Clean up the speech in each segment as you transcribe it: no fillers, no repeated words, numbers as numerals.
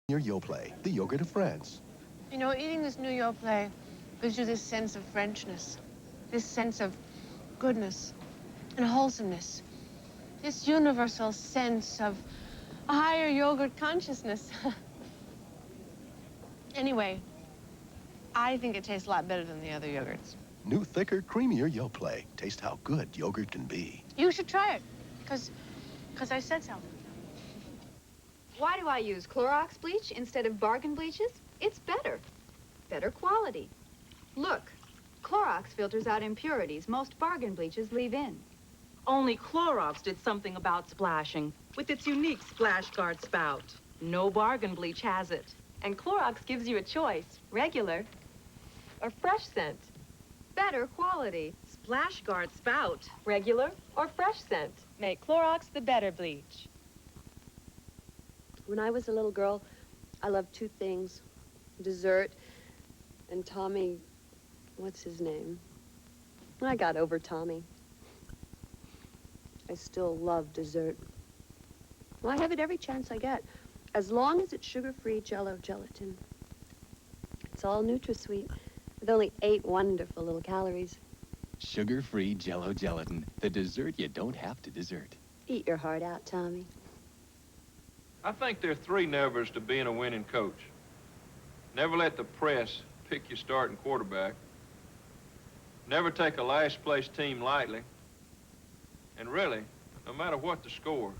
Your Yoplait, the yogurt of France. You know, eating this new Yoplait gives you this sense of Frenchness, this sense of goodness and wholesomeness, this universal sense of a higher yogurt consciousness. Anyway, I think it tastes a lot better than the other yogurts. New, thicker, creamier Yoplait. Taste how good yogurt can be. You should try it, because I said so. Why do I use Clorox bleach instead of bargain bleaches? It's better. Better quality. Look, Clorox filters out impurities most bargain bleaches leave in. Only Clorox did something about splashing with its unique splash guard spout. No bargain bleach has it. And Clorox gives you a choice, regular or fresh scent. Better quality. Splash guard spout, regular or fresh scent. Make Clorox the better bleach. When I was a little girl, I loved two things, dessert and Tommy, what's his name? I got over Tommy. I still love dessert. Well, I have it every chance I get, as long as it's sugar-free Jell-O gelatin. It's all NutraSweet, with only 8 wonderful little calories. Sugar-free Jell-O gelatin, the dessert you don't have to dessert. Eat your heart out, Tommy. I think there are 3 nevers to being a winning coach. Never let the press pick your starting quarterback. Never take a last-place team lightly. And really, no matter what the score,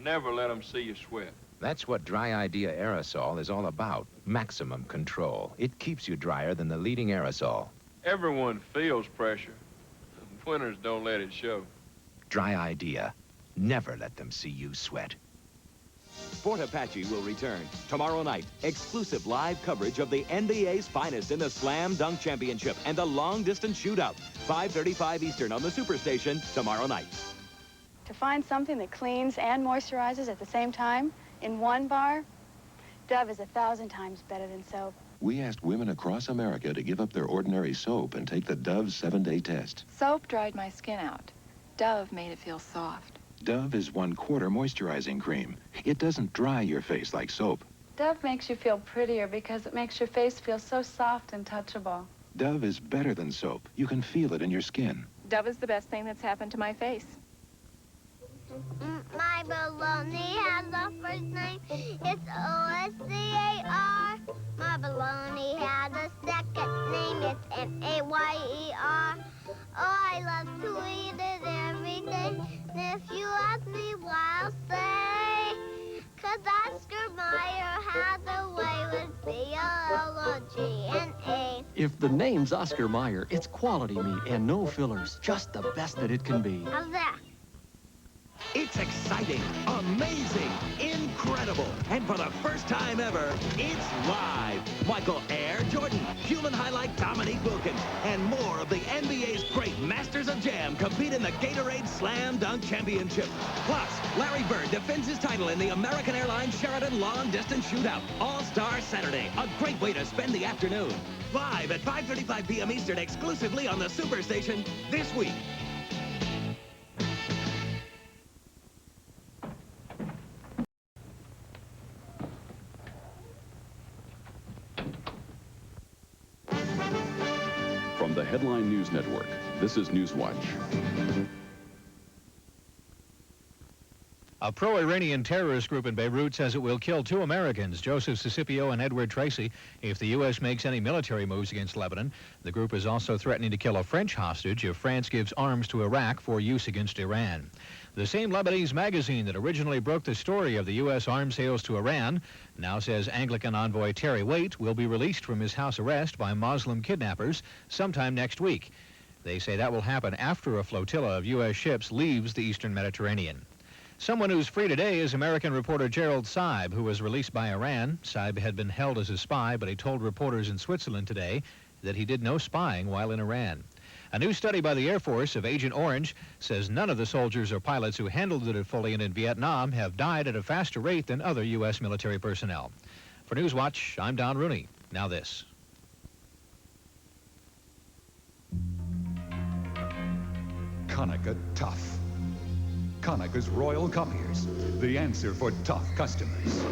never let them see you sweat. That's what Dry Idea aerosol is all about. Maximum control. It keeps you drier than the leading aerosol. Everyone feels pressure. Winners don't let it show. Dry Idea. Never let them see you sweat. Fort Apache will return tomorrow night. Exclusive live coverage of the NBA's finest in the Slam Dunk Championship and the long-distance shootout. 5:35 Eastern on the Superstation tomorrow night. To find something that cleans and moisturizes at the same time in one bar, Dove is 1,000 times better than soap. We asked women across America to give up their ordinary soap and take the Dove 7-day test. Soap dried my skin out. Dove made it feel soft. Dove is 1/4 moisturizing cream. It doesn't dry your face like soap. Dove makes you feel prettier because it makes your face feel so soft and touchable. Dove is better than soap. You can feel it in your skin. Dove is the best thing that's happened to my face. My bologna has a first name. It's O-S-C-A-R. My bologna has a second name. It's M-A-Y-E-R. Oh, I love to eat it every day. And if you ask me why, I'll say, 'cause Oscar Mayer has a way with B-O-L-O-G-N-A. If the name's Oscar Mayer, it's quality meat and no fillers. Just the best that it can be. How's that? It's exciting, amazing, incredible, and for the first time ever, it's live. Michael Air Jordan, human highlight Dominique Wilkins, and more of the NBA's great Masters of Jam compete in the Gatorade Slam Dunk Championship. Plus, Larry Bird defends his title in the American Airlines Sheraton Long Distance Shootout. All-Star Saturday, a great way to spend the afternoon. Live at 5:35 p.m. Eastern, exclusively on the Superstation this week. From the Headline News Network, this is NewsWatch. A pro-Iranian terrorist group in Beirut says it will kill 2 Americans, Joseph Sicipio and Edward Tracy, if the U.S. makes any military moves against Lebanon. The group is also threatening to kill a French hostage if France gives arms to Iraq for use against Iran. The same Lebanese magazine that originally broke the story of the U.S. arms sales to Iran now says Anglican envoy Terry Waite will be released from his house arrest by Muslim kidnappers sometime next week. They say that will happen after a flotilla of U.S. ships leaves the eastern Mediterranean. Someone who's free today is American reporter Gerald Seib, who was released by Iran. Seib had been held as a spy, but he told reporters in Switzerland today that he did no spying while in Iran. A new study by the Air Force of Agent Orange says none of the soldiers or pilots who handled the defoliant in Vietnam have died at a faster rate than other U.S. military personnel. For NewsWatch, I'm Don Rooney. Now this. Konica Tough. Konica's Royal Copiers, the answer for tough customers.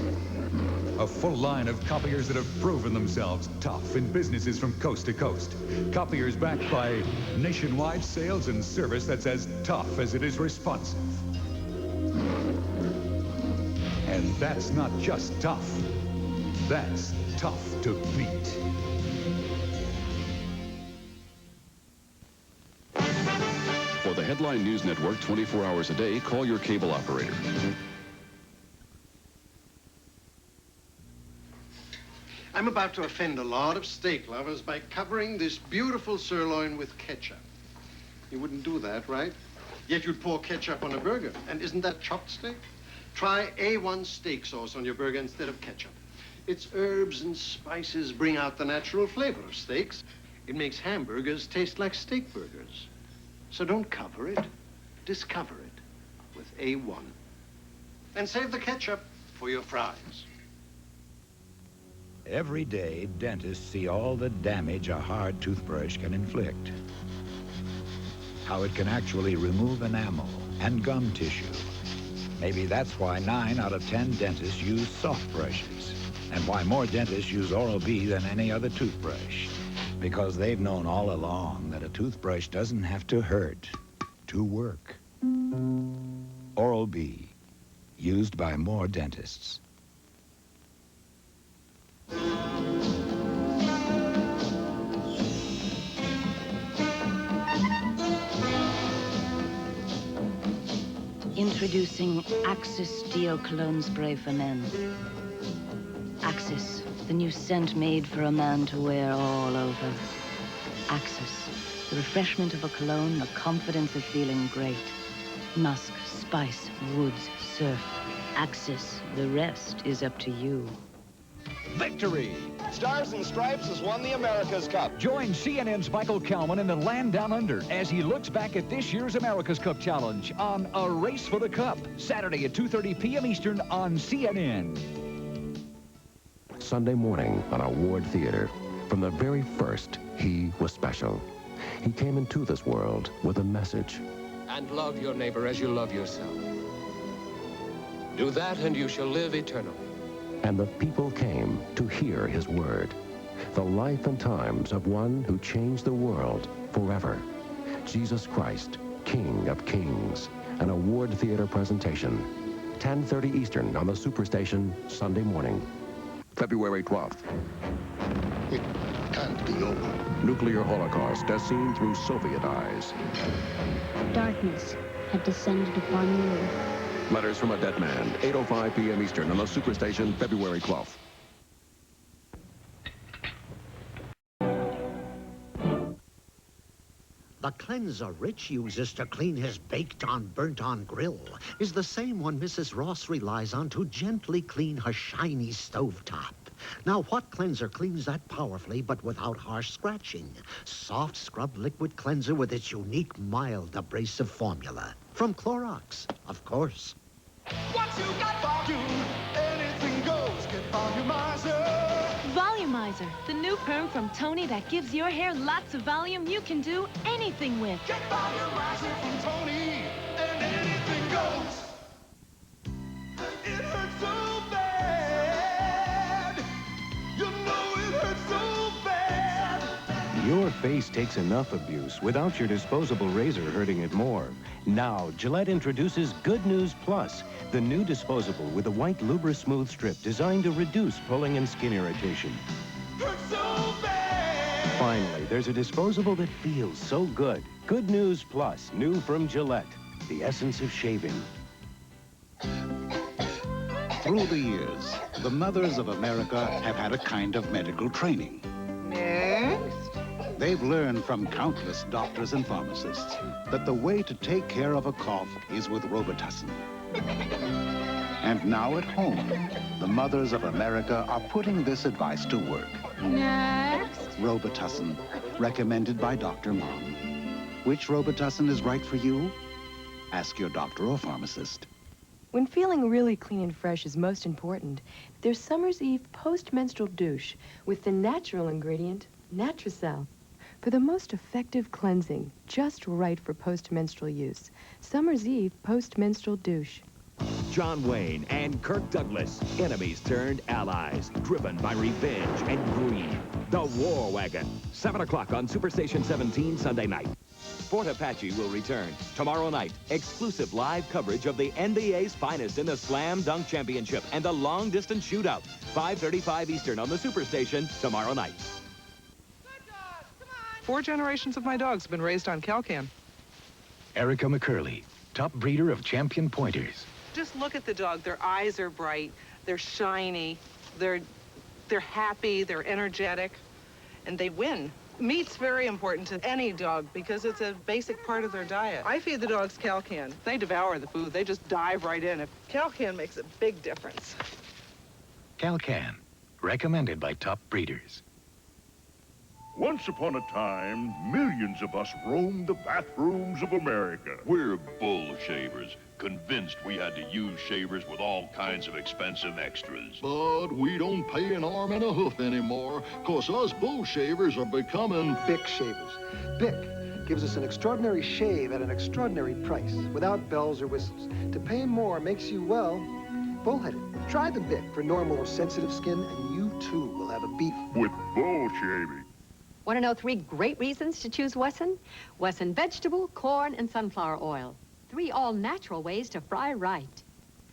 A full line of copiers that have proven themselves tough in businesses from coast to coast. Copiers backed by nationwide sales and service that's as tough as it is responsive. And that's not just tough. That's tough to beat. For the Headline News Network 24 hours a day, call your cable operator. I'm about to offend a lot of steak lovers by covering this beautiful sirloin with ketchup. You wouldn't do that, right? Yet you'd pour ketchup on a burger. And isn't that chopped steak? Try A1 steak sauce on your burger instead of ketchup. Its herbs and spices bring out the natural flavor of steaks. It makes hamburgers taste like steak burgers. So don't cover it, discover it with A1. And save the ketchup for your fries. Every day, dentists see all the damage a hard toothbrush can inflict. How it can actually remove enamel and gum tissue. Maybe that's why 9 out of 10 dentists use soft brushes, and why more dentists use Oral-B than any other toothbrush. Because they've known all along that a toothbrush doesn't have to hurt to work. Oral-B, used by more dentists. Introducing Axis Deo Cologne Spray for Men. Axis, the new scent made for a man to wear all over. Axis, the refreshment of a cologne, the confidence of feeling great. Musk, spice, woods, surf. Axis, the rest is up to you. Victory! Stars and Stripes has won the America's Cup. Join CNN's Michael Kalman in the land down under as he looks back at this year's America's Cup Challenge on A Race for the Cup, Saturday at 2:30 p.m. Eastern on CNN. Sunday morning on our Ward Theater. From the very first, he was special. He came into this world with a message. And love your neighbor as you love yourself. Do that and you shall live eternally. And the people came to hear his word. The life and times of one who changed the world forever. Jesus Christ, King of Kings. An Award Theater presentation. 10:30 Eastern on the Superstation, Sunday morning. February 12th. It can't be over. Nuclear holocaust as seen through Soviet eyes. Darkness had descended upon the earth. Letters from a Dead Man, 8:05 p.m. Eastern on the Superstation, February 12th. The cleanser Rich uses to clean his baked-on, burnt-on grill is the same one Mrs. Ross relies on to gently clean her shiny stovetop. Now, what cleanser cleans that powerfully but without harsh scratching? Soft Scrub Liquid Cleanser with its unique, mild, abrasive formula. From Clorox, of course. What you got volume, anything goes, get Volumizer. Volumizer, the new perm from Toni that gives your hair lots of volume you can do anything with. Get Volumizer from Toni, and anything goes. It hurts so bad. You know it hurts so bad. Your face takes enough abuse without your disposable razor hurting it more. Now, Gillette introduces Good News Plus, the new disposable with a white Lubra-Smooth strip designed to reduce pulling and skin irritation. Hurts so bad. Finally, there's a disposable that feels so good. Good News Plus, new from Gillette, the essence of shaving. Through the years, the mothers of America have had a kind of medical training. Next. They've learned from countless doctors and pharmacists that the way to take care of a cough is with Robitussin. And now at home, the mothers of America are putting this advice to work. Next. Robitussin, recommended by Dr. Mom. Which Robitussin is right for you? Ask your doctor or pharmacist. When feeling really clean and fresh is most important, there's Summer's Eve Post-Menstural Douche with the natural ingredient, Natracel. for the most effective cleansing, just right for post-menstrual use. Summer's Eve Post-Menstrual Douche. John Wayne and Kirk Douglas, enemies turned allies, driven by revenge and greed. The War Wagon, 7 o'clock on Superstation 17 Sunday night. Fort Apache will return tomorrow night. Exclusive live coverage of the NBA's finest in the Slam Dunk Championship and the long-distance shootout. 5:35 Eastern on the Superstation tomorrow night. 4 generations of my dogs have been raised on Calcan. Erica McCurley, top breeder of champion pointers. Just look at the dog. Their eyes are bright. They're shiny. They're happy. They're energetic. And they win. Meat's very important to any dog because it's a basic part of their diet. I feed the dogs Calcan. They devour the food. They just dive right in. Calcan makes a big difference. Calcan, recommended by top breeders. Once upon a time, millions of us roamed the bathrooms of America. We're bull shavers, convinced we had to use shavers with all kinds of expensive extras. But we don't pay an arm and a hoof anymore, 'cause us bull shavers are becoming Bic Shavers. Bic gives us an extraordinary shave at an extraordinary price, without bells or whistles. To pay more makes you, well, bullheaded. Try the Bic for normal or sensitive skin, and you too will have a beef. With bull shaving. Want to know 3 great reasons to choose Wesson? Wesson vegetable, corn, and sunflower oil. 3 all-natural ways to fry right.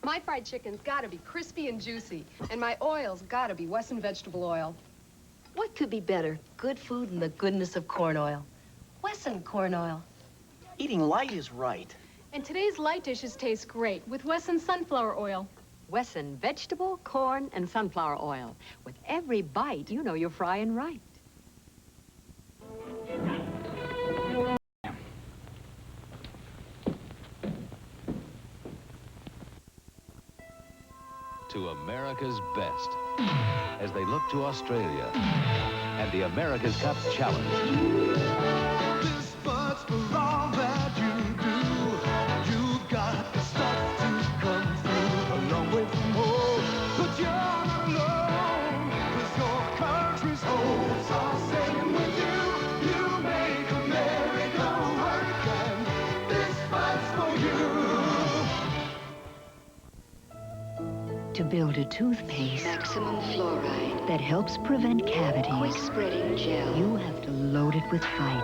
My fried chicken's gotta be crispy and juicy, and my oil's gotta be Wesson vegetable oil. What could be better? Good food and the goodness of corn oil. Wesson corn oil. Eating light is right. And today's light dishes taste great with Wesson sunflower oil. Wesson vegetable, corn, and sunflower oil. With every bite, you know you're frying right. To America's best as they look to Australia and the America's Cup Challenge. This but's for all that you do. You've got the stuff to come through a long way from home. But you're not alone, 'cause your country's home. It's all singing with you. You make America work, and this but's for you. To build a toothpaste maximum fluoride that helps prevent cavities, quick spreading gel, you have to load it with fight.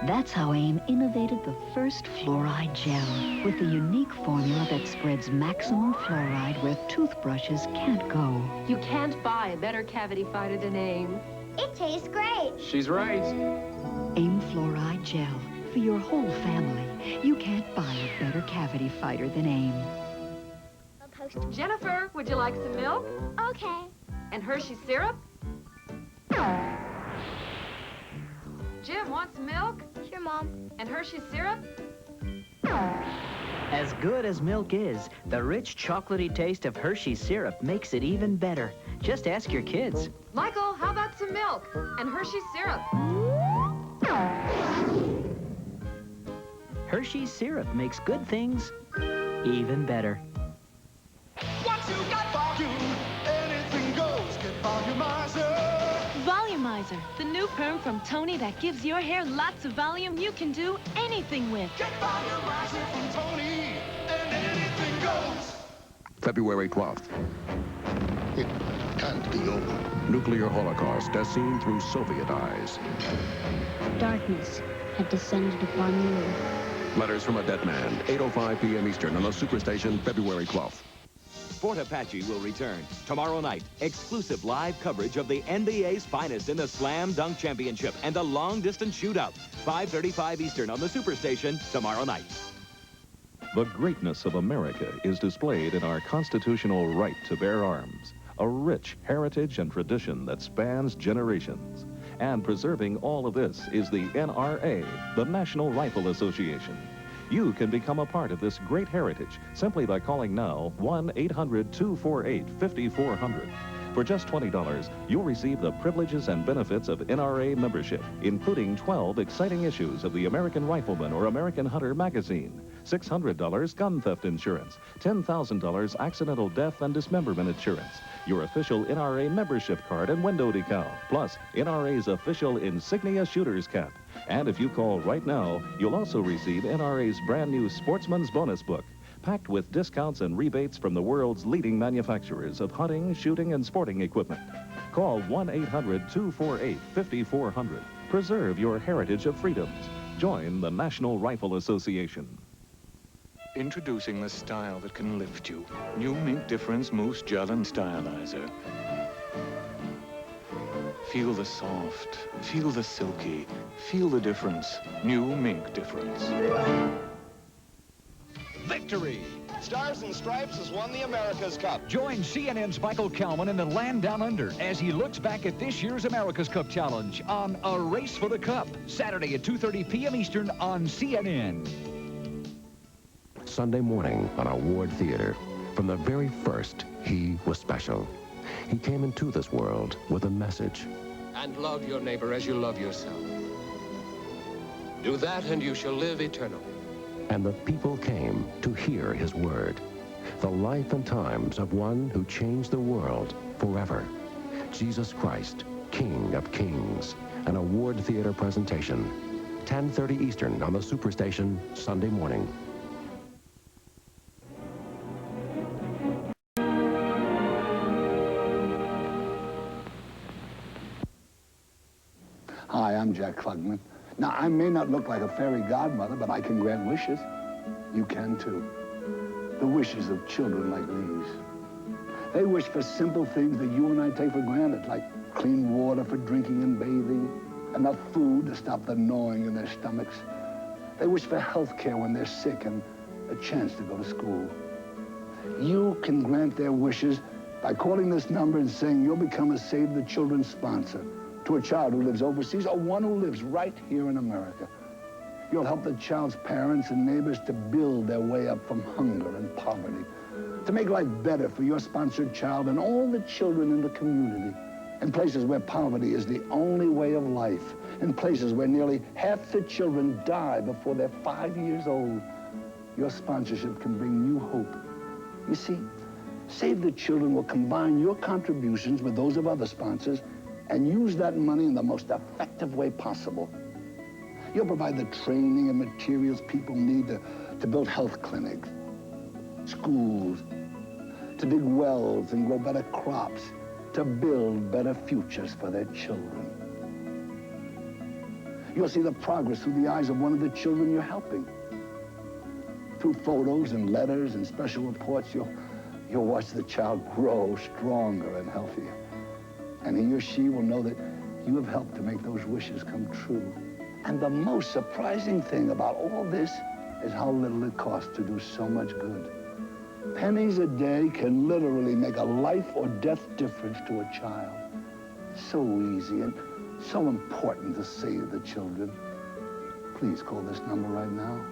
That's how AIM innovated the first fluoride gel with the unique formula that spreads maximum fluoride where toothbrushes can't go. You can't buy a better cavity fighter than AIM. It tastes great. She's right. AIM fluoride gel for your whole family. You can't buy a better cavity fighter than AIM. Jennifer, would you like some milk? Okay. And Hershey syrup? Jim, want some milk? Sure, Mom. And Hershey syrup? As good as milk is, the rich chocolatey taste of Hershey syrup makes it even better. Just ask your kids. Michael, how about some milk? And Hershey syrup? Hershey syrup makes good things even better. Once you got volume, anything goes. Get Volumizer. Volumizer, the new perm from Toni that gives your hair lots of volume you can do anything with. Get Volumizer from Toni, and anything goes. February 12th. It can't be over. Nuclear holocaust as seen through Soviet eyes. Darkness had descended upon the earth. Letters from a Dead Man, 8:05 p.m. Eastern on the Superstation, February 12th. Fort Apache will return tomorrow night. Exclusive live coverage of the NBA's finest in the Slam Dunk Championship and the long-distance shootout. 5:35 Eastern on the Superstation tomorrow night. The greatness of America is displayed in our constitutional right to bear arms, a rich heritage and tradition that spans generations. And preserving all of this is the NRA, the National Rifle Association. You can become a part of this great heritage simply by calling now 1-800-248-5400. For just $20, you'll receive the privileges and benefits of NRA membership, including 12 exciting issues of the American Rifleman or American Hunter magazine, $600 gun theft insurance, $10,000 accidental death and dismemberment insurance, your official NRA membership card and window decal, plus NRA's official insignia shooter's cap. And if you call right now, you'll also receive NRA's brand new Sportsman's Bonus Book, packed with discounts and rebates from the world's leading manufacturers of hunting, shooting, and sporting equipment. Call 1-800-248-5400. Preserve your heritage of freedoms. Join the National Rifle Association. Introducing the style that can lift you. New Mink Difference Mousse Gel and Stylizer. Feel the soft, feel the silky, feel the difference. New Mink Difference. Victory! Stars and Stripes has won the America's Cup. Join CNN's Michael Kalman in the land down under as he looks back at this year's America's Cup Challenge on A Race for the Cup, Saturday at 2:30 p.m. Eastern on CNN. Sunday morning on our Ward Theater. From the very first, he was special. He came into this world with a message. And love your neighbor as you love yourself. Do that and you shall live eternally. And the people came to hear his word. The life and times of one who changed the world forever. Jesus Christ, King of Kings. An Award Theater presentation. 10:30 Eastern on the Superstation, Sunday morning. Hi, I'm Jack Klugman. Now, I may not look like a fairy godmother, but I can grant wishes. You can, too. The wishes of children like these. They wish for simple things that you and I take for granted, like clean water for drinking and bathing, enough food to stop the gnawing in their stomachs. They wish for health care when they're sick and a chance to go to school. You can grant their wishes by calling this number and saying you'll become a Save the Children sponsor to a child who lives overseas or one who lives right here in America. You'll help the child's parents and neighbors to build their way up from hunger and poverty, to make life better for your sponsored child and all the children in the community, in places where poverty is the only way of life, in places where nearly half the children die before they're 5 years old. Your sponsorship can bring new hope. You see, Save the Children will combine your contributions with those of other sponsors and use that money in the most effective way possible. You'll provide the training and materials people need to build health clinics, schools, to dig wells and grow better crops, to build better futures for their children. You'll see the progress through the eyes of one of the children you're helping. Through photos and letters and special reports, you'll watch the child grow stronger and healthier. And he or she will know that you have helped to make those wishes come true. And the most surprising thing about all this is how little it costs to do so much good. Pennies a day can literally make a life or death difference to a child. So easy and so important to save the children. Please call this number right now.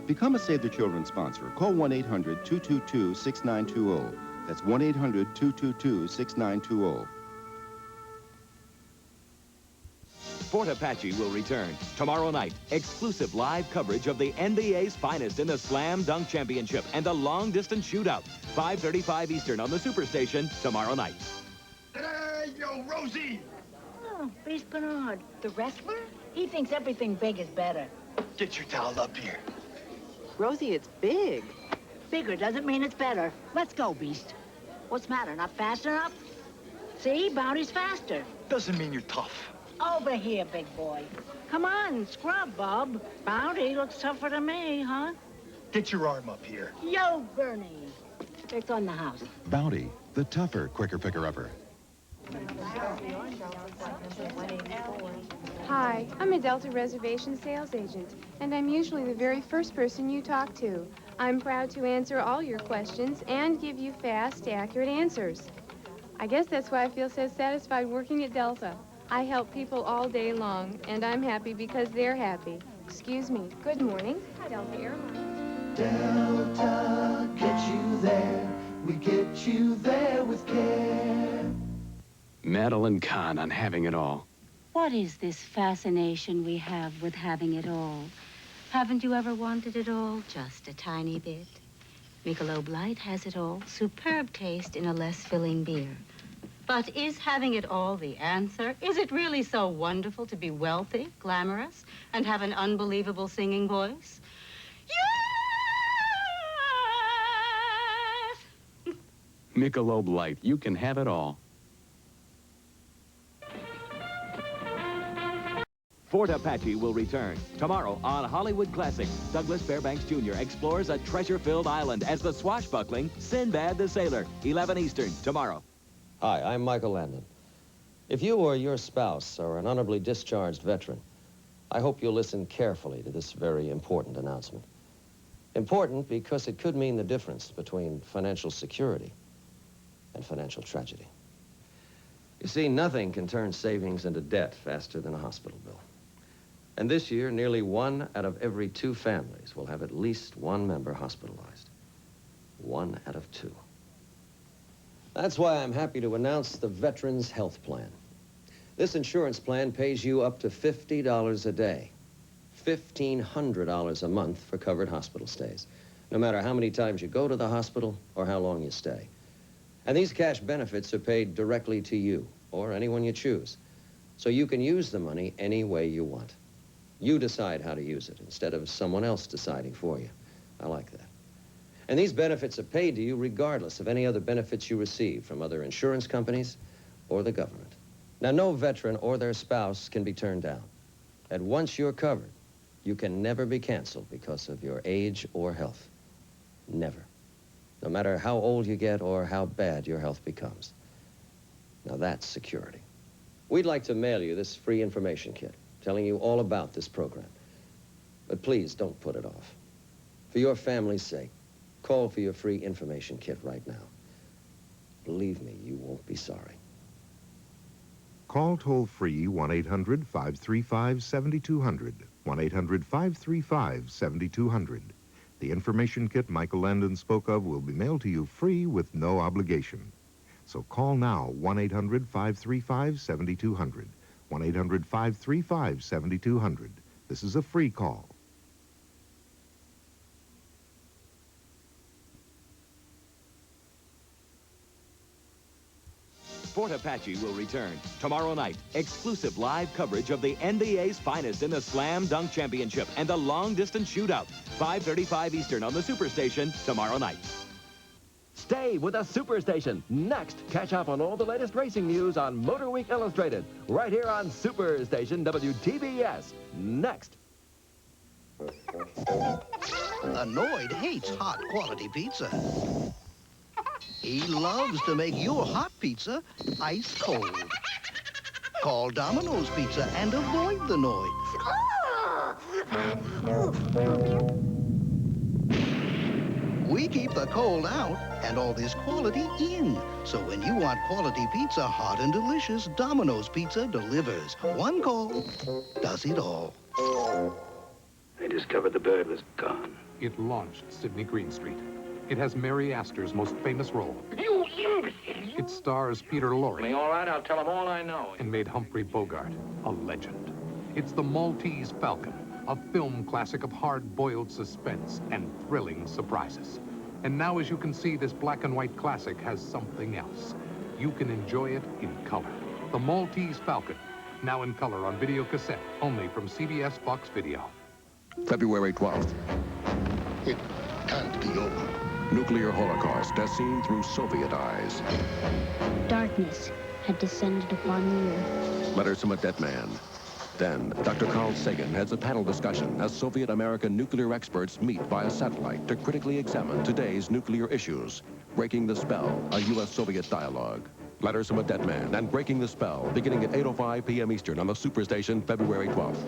Become a Save the Children sponsor. Call 1-800-222-6920. That's 1-800-222-6920. Fort Apache will return tomorrow night. Exclusive live coverage of the NBA's finest in the Slam Dunk Championship and the long-distance shootout. 5:35 Eastern on the Superstation tomorrow night. Hey, yo, Rosie! Oh, Beast Bernard. The wrestler? He thinks everything big is better. Get your towel up here. Rosie, it's big. Bigger doesn't mean it's better. Let's go, Beast. What's the matter, not fast enough? See, Bounty's faster. Doesn't mean you're tough. Over here, big boy. Come on, scrub, Bob. Bounty looks tougher to me, huh? Get your arm up here. Yo, Bernie. It's on the house. Bounty, the tougher, quicker picker-upper. Hi, I'm a Delta reservation sales agent, and I'm usually the very first person you talk to. I'm proud to answer all your questions and give you fast, accurate answers. I guess that's why I feel so satisfied working at Delta. I help people all day long, and I'm happy because they're happy. Excuse me. Good morning, Delta Airlines. Delta, get you there. We get you there with care. Madeline Kahn on Having It All. What is this fascination we have with having it all? Haven't you ever wanted it all? Just a tiny bit. Michelob Light has it all. Superb taste in a less filling beer. But is having it all the answer? Is it really so wonderful to be wealthy, glamorous, and have an unbelievable singing voice? Yes! Michelob Light, you can have it all. Fort Apache will return. Tomorrow on Hollywood Classics, Douglas Fairbanks Jr. explores a treasure-filled island as the swashbuckling Sinbad the Sailor. 11 Eastern, tomorrow. Hi, I'm Michael Landon. If you or your spouse are an honorably discharged veteran, I hope you'll listen carefully to this very important announcement. Important because it could mean the difference between financial security and financial tragedy. You see, nothing can turn savings into debt faster than a hospital bill. And this year, nearly 1 out of every 2 families will have at least one member hospitalized. 1 out of 2. That's why I'm happy to announce the Veterans Health Plan. This insurance plan pays you up to $50 a day, $1,500 a month for covered hospital stays, no matter how many times you go to the hospital or how long you stay. And these cash benefits are paid directly to you or anyone you choose, so you can use the money any way you want. You decide how to use it instead of someone else deciding for you. I like that. And these benefits are paid to you regardless of any other benefits you receive from other insurance companies or the government. Now, no veteran or their spouse can be turned down. And once you're covered, you can never be canceled because of your age or health. Never. No matter how old you get or how bad your health becomes. Now, that's security. We'd like to mail you this free information kit, telling you all about this program. But please don't put it off. For your family's sake, call for your free information kit right now. Believe me, you won't be sorry. Call toll-free 1-800-535-7200, 1-800-535-7200. The information kit Michael Landon spoke of will be mailed to you free with no obligation. So call now, 1-800-535-7200, 1-800-535-7200. This is a free call. Fort Apache will return tomorrow night. Exclusive live coverage of the NBA's finest in the Slam Dunk Championship and the long-distance shootout. 5:35 Eastern on the Superstation tomorrow night. Stay with the Superstation. Next, catch up on all the latest racing news on Motor Week Illustrated. Right here on Superstation WTBS. Next. Annoyed hates hot quality pizza. He loves to make your hot pizza ice cold. Call Domino's Pizza and avoid the noise. We keep the cold out and all this quality in. So when you want quality pizza hot and delicious, Domino's Pizza delivers. One call does it all. They discovered the bird was gone. It launched Sidney Greenstreet. It has Mary Astor's most famous role. You imbecile! It stars Peter Lorre. All right, I'll tell them all I know. And made Humphrey Bogart a legend. It's the Maltese Falcon, a film classic of hard-boiled suspense and thrilling surprises. And now, as you can see, this black and white classic has something else. You can enjoy it in color. The Maltese Falcon, now in color on video cassette, only from CBS Fox Video. February 12th. It can't be over. Nuclear holocaust as seen through Soviet eyes. Darkness had descended upon the earth. Letters from a dead man. Then, Dr. Carl Sagan heads a panel discussion as Soviet-American nuclear experts meet via satellite to critically examine today's nuclear issues. Breaking the Spell, a U.S.-Soviet dialogue. Letters from a Dead Man and Breaking the Spell, beginning at 8:05 p.m. Eastern on the Superstation, February 12th.